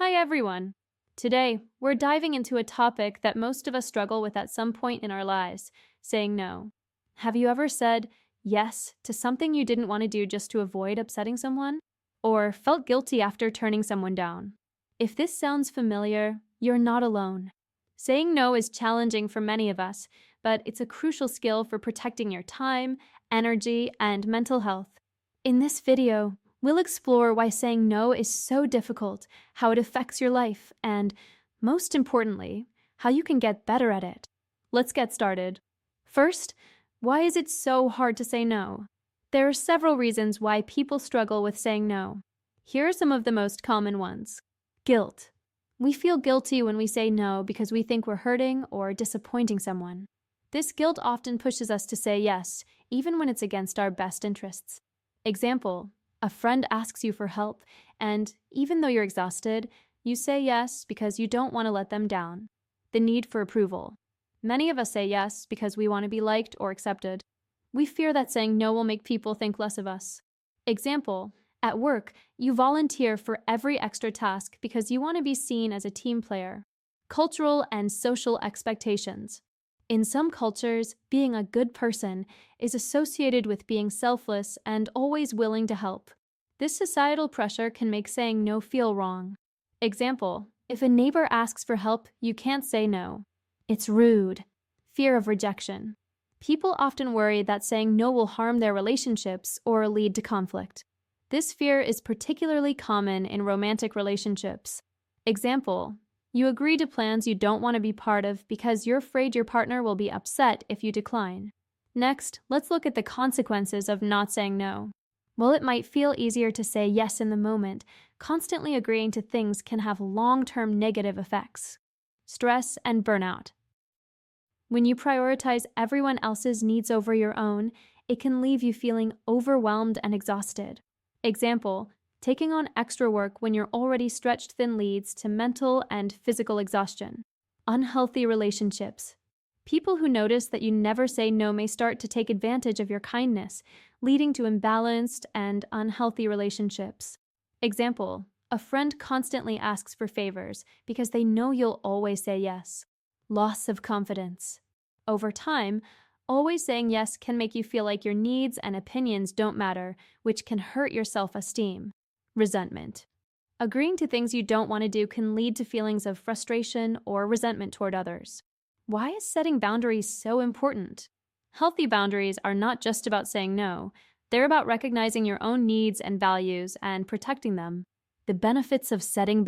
Hi everyone! Today, we're diving into a topic that most of us struggle with at some point in our lives, saying no. Have you ever said yes to something you didn't want to do just to avoid upsetting someone? Or felt guilty after turning someone down? If this sounds familiar, you're not alone. Saying no is challenging for many of us, but it's a crucial skill for protecting your time, energy, and mental health. In this video, we'll explore why saying no is so difficult, how it affects your life, and, most importantly, how you can get better at it. Let's get started. First, why is it so hard to say no? There are several reasons why people struggle with saying no. Here are some of the most common ones. Guilt. We feel guilty when we say no because we think we're hurting or disappointing someone. This guilt often pushes us to say yes, even when it's against our best interests. Example, a friend asks you for help, and even though you're exhausted, you say yes because you don't want to let them down. The need for approval. Many of us say yes because we want to be liked or accepted. We fear that saying no will make people think less of us. Example, at work, you volunteer for every extra task because you want to be seen as a team player. Cultural and social expectations. In some cultures, being a good person is associated with being selfless and always willing to help. This societal pressure can make saying no feel wrong. Example, if a neighbor asks for help, you can't say no. It's rude. Fear of rejection. People often worry that saying no will harm their relationships or lead to conflict. This fear is particularly common in romantic relationships. Example, you agree to plans you don't want to be part of because you're afraid your partner will be upset if you decline. Next, let's look at the consequences of not saying no. While it might feel easier to say yes in the moment, constantly agreeing to things can have long-term negative effects. Stress and burnout. When you prioritize everyone else's needs over your own, it can leave you feeling overwhelmed and exhausted. Example, taking on extra work when you're already stretched thin leads to mental and physical exhaustion. Unhealthy relationships. People who notice that you never say no may start to take advantage of your kindness, leading to imbalanced and unhealthy relationships. Example, a friend constantly asks for favors because they know you'll always say yes. Loss of confidence. Over time, always saying yes can make you feel like your needs and opinions don't matter, which can hurt your self-esteem. Resentment. Agreeing to things you don't want to do can lead to feelings of frustration or resentment toward others. Why is setting boundaries so important? Healthy boundaries are not just about saying no. They're about recognizing your own needs and values and protecting them. The benefits of setting